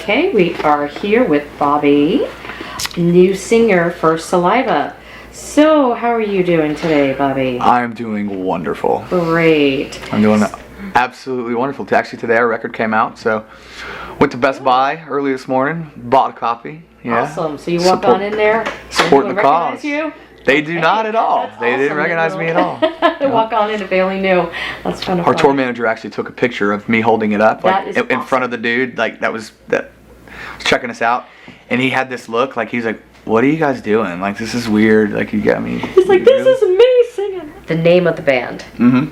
Okay, we are here with Bobby, new singer for Saliva. So, how are you doing today, Bobby? I'm doing wonderful. Great. I'm doing absolutely wonderful. Actually, today our record came out, so went to Best Buy early this morning, bought a copy. Yeah. Awesome. So you walk on in there, supporting the cause. You? They do not at all. That's they awesome. didn't recognize me at all. Walk on in if they only knew. That's kind of Our fun. tour manager actually took a picture of me holding it up, like That is in front of the dude, like that was checking us out, and he had this look, like he's like, "What are you guys doing? Like this is weird. Like you got me." He's like, "This is me singing." The name of the band. Mm-hmm.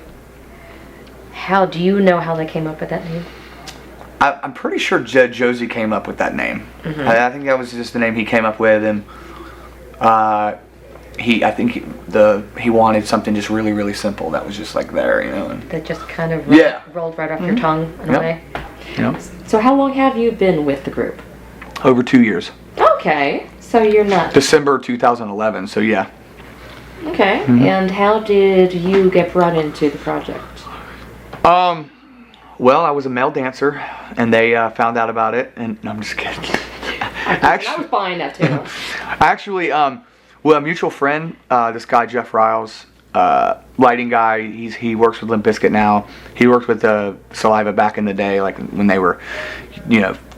How do you know how they came up with that name? I'm pretty sure Josie came up with that name. Mm-hmm. I think that was just the name he came up with, and he wanted something just really, really simple that was just like there, you know. And that just kind of rolled right off Mm-hmm. your tongue in a way. Yep. So how long have you been with the group? Over 2 years. Okay, so you're not... December 2011, so yeah. Okay, Mm-hmm. And how did you get brought into the project? Well, I was a male dancer, and they found out about it, and no, I'm just kidding. I was buying that too. Actually, well, a mutual friend, this guy Jeff Riles, lighting guy. He works with Limp Bizkit now. He worked with Saliva back in the day, like when they were,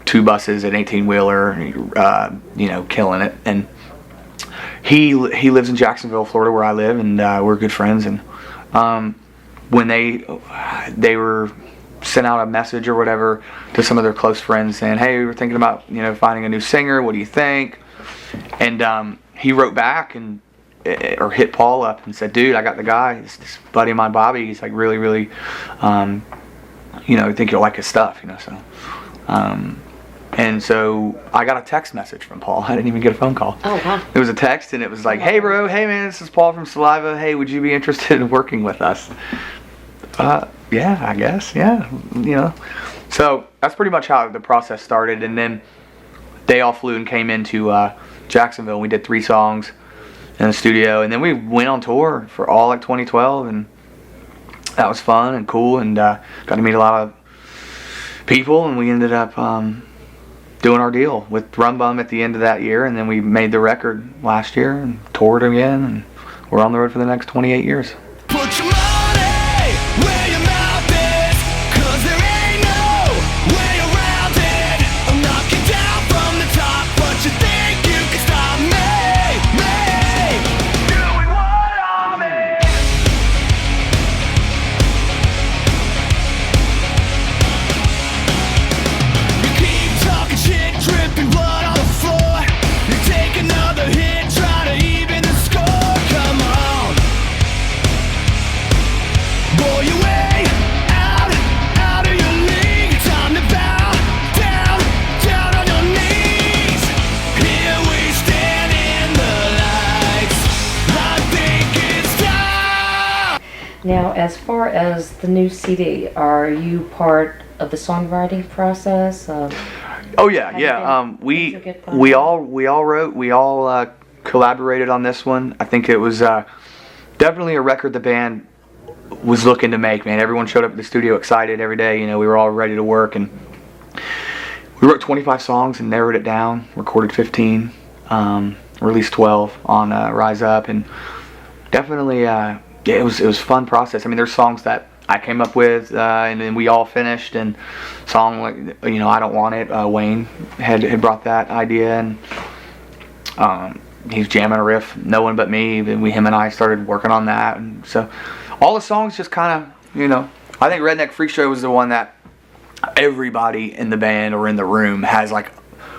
2 buses, an 18-wheeler, killing it. And he lives in Jacksonville, Florida, where I live, and we're good friends. And when they were sent out a message or whatever to some of their close friends saying, "Hey, we were thinking about finding a new singer. What do you think?" And he wrote back or hit Paul up and said, "Dude, I got the guy. This buddy of mine, Bobby. He's like really, really, I think you'll like his stuff, So, and so I got a text message from Paul. I didn't even get a phone call. Oh wow! It was a text, and it was like, "Hey, bro. Hey, man. This is Paul from Saliva. Hey, would you be interested in working with us?" Yeah, I guess. Yeah, So that's pretty much how the process started, and then they all flew and came into Jacksonville. And we did 3 songs in the studio, and then we went on tour for all like 2012, and that was fun and cool, and got to meet a lot of people, and we ended up doing our deal with Rum Bum at the end of that year, and then we made the record last year and toured again, and we're on the road for the next 28 years. Put your money where your mouth is, 'cause there ain't no way around it. I'll knock you down from the top, but you think you can stop me doing what I mean. You keep talking shit, dripping blood on the floor. You take another hit, try to even the score. Come on, boy, you way out of your league. Time to bow down on your knees. Here we stand in the lights. I think it's time. Now, as far as the new CD, are you part of the songwriting process? Oh yeah, How yeah. did you We get by? we all wrote, we all collaborated on this one. I think it was definitely a record the band was looking to make. Man, everyone showed up at the studio excited every day. We were all ready to work, and we wrote 25 songs and narrowed it down. Recorded 15, released 12 on Rise Up, and definitely it was a fun process. I mean, there's songs that I came up with, and then we all finished, and song like I Don't Want It, Wayne had brought that idea, and he's jamming a riff, no one but me, and him and I started working on that, and so all the songs just kind of I think Redneck Freak Show was the one that everybody in the band or in the room has like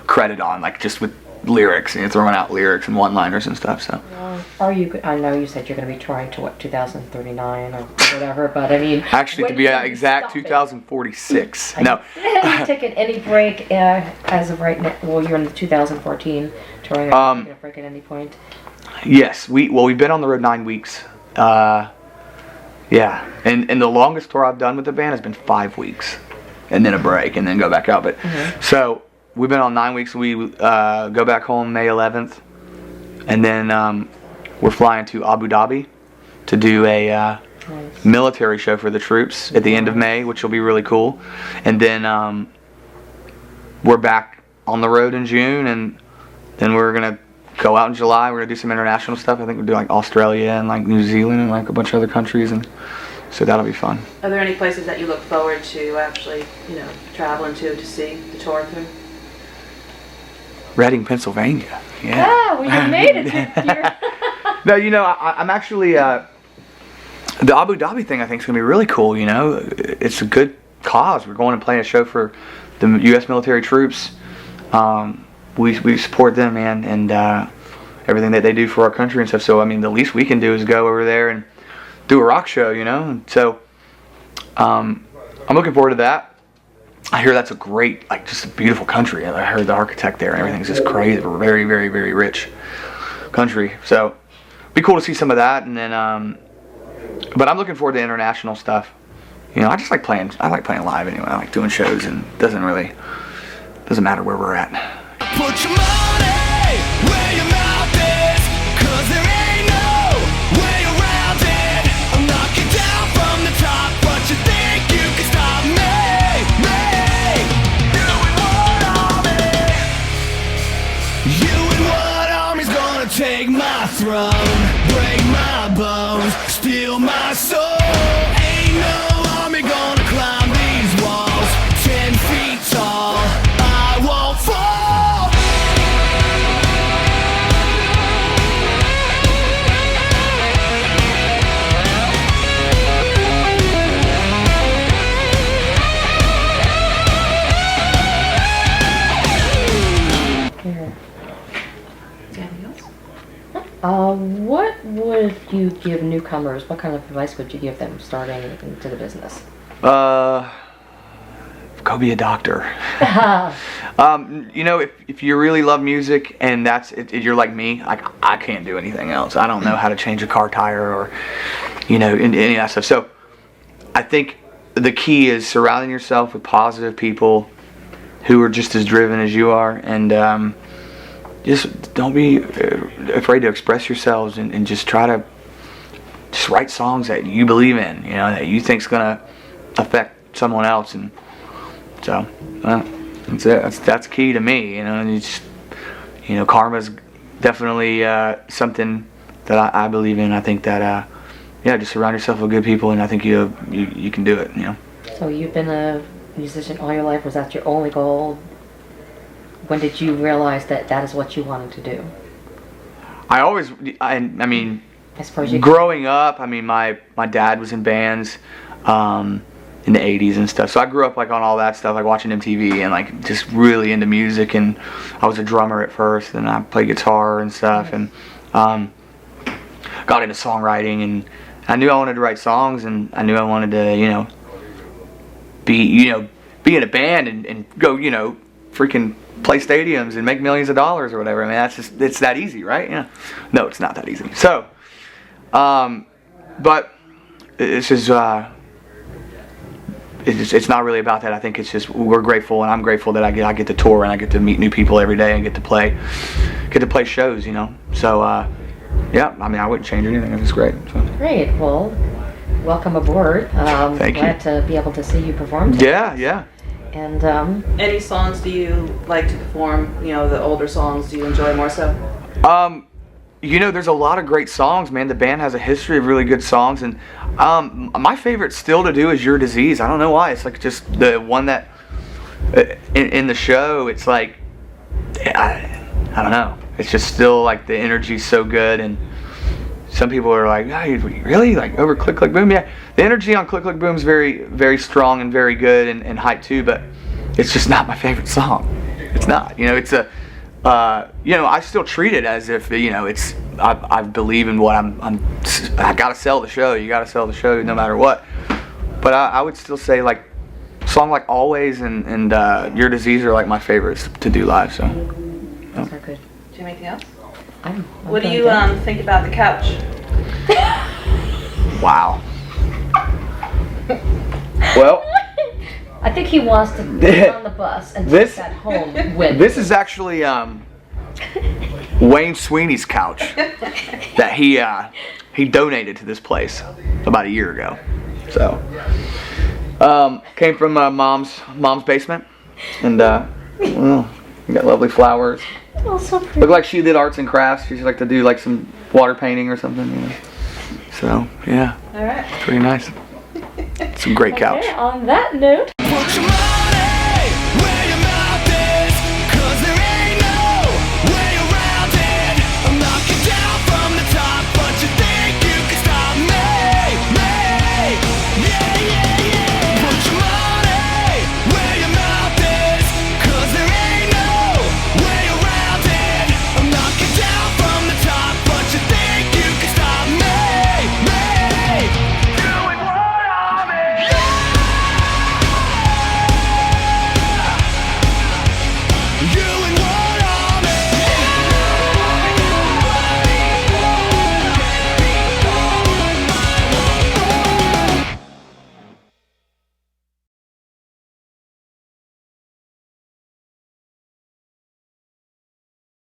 credit on, like just with lyrics, throwing out lyrics and one-liners and stuff. So Are you? I know you said you're going to be touring to 2039 or whatever, but I mean, actually, to when be are you exact, stopping? 2046. No. Have you taken any break as of right now? Well, you're in the 2014 touring. Are you taking a break at any point? Yes, we've been on the road 9 weeks. Yeah, and the longest tour I've done with the band has been 5 weeks, and then a break, and then go back out. But so we've been on 9 weeks. We go back home May 11th, and then we're flying to Abu Dhabi to do a military show for the troops at the end of May, which will be really cool. And then we're back on the road in June, and then we're gonna go out in July. We're gonna do some international stuff. I think we'll do like Australia and like New Zealand and like a bunch of other countries, and so that'll be fun. Are there any places that you look forward to actually, traveling to see the tour through? Reading, Pennsylvania. Yeah. Ah, well, you made it here. No, I'm actually the Abu Dhabi thing. I think is gonna be really cool. It's a good cause. We're going to play a show for the U.S. military troops. We support them, man, and everything that they do for our country and stuff. So I mean, the least we can do is go over there and do a rock show, And so I'm looking forward to that. I hear that's a great, just a beautiful country. I heard the architect there and everything's just crazy. Very, very, very rich country. So it'd be cool to see some of that. And then, but I'm looking forward to international stuff. I just like playing. I like playing live anyway. I like doing shows, and it doesn't matter where we're at. Put your money where your mouth is, 'cause there ain't no way around it. I'm knocking down from the top, but you think you can stop me? You and what army? You and what army's gonna take my throne, break my bones, steal my soul? Ain't no army gonna climb these walls 10 feet tall. I won't fall. What would you give newcomers? What kind of advice would you give them starting into the business? Go be a doctor. If you really love music and you're like me, I can't do anything else. I don't know how to change a car tire or, any of that stuff. So I think the key is surrounding yourself with positive people who are just as driven as you are, and just don't be afraid to express yourselves, and just try to just write songs that you believe in, that you think's gonna affect someone else. And so that's it. That's key to me, And it's, karma's definitely something that I believe in. I think that just surround yourself with good people, and I think you can do it. So you've been a musician all your life. Was that your only goal? When did you realize that is what you wanted to do? I mean, As far as you growing up, my dad was in bands in the 80s and stuff. So I grew up on all that stuff, watching MTV and just really into music. And I was a drummer at first, and I played guitar and stuff, and got into songwriting. And I knew I wanted to write songs, and I knew I wanted to, be in a band and go, freaking play stadiums and make millions of dollars or whatever. It's that easy, right? No, it's not that easy. So, but it's just, it's not really about that. I think it's just, we're grateful, and I'm grateful that I get to tour, and I get to meet new people every day, and get to play shows, So, I wouldn't change anything. It's great. So. Great. Well, welcome aboard. Thank you. Glad to be able to see you perform today. Yeah. And Any songs do you like to perform? The older songs, do you enjoy more so? There's a lot of great songs, man. The band has a history of really good songs, and my favorite still to do is Your Disease. I don't know why. It's just the one that in the show. It's I don't know. It's just still the energy's so good, and some people are like, oh, really? Over Click Click Boom? Yeah. The energy on Click Click Boom is very, very strong and very good and hype too, but it's just not my favorite song. It's not. It's a, I still treat it as if, it's, I believe in what I gotta sell the show. You gotta sell the show no matter what. But I would still say a song like Always and Your Disease are my favorites to do live, so. those are good. Do you have anything else? I'm What do going you down. think about the couch? Wow. Well, I think he wants to get on the bus and take that home with. This is actually Wayne Sweeney's couch that he donated to this place about a year ago. So came from mom's basement, and well, You got lovely flowers. Oh, so pretty. Look like she did arts and crafts. She'd like to do like some water painting or something, you know. So yeah, All right. pretty nice. It's a great couch. Okay, on that note. Put your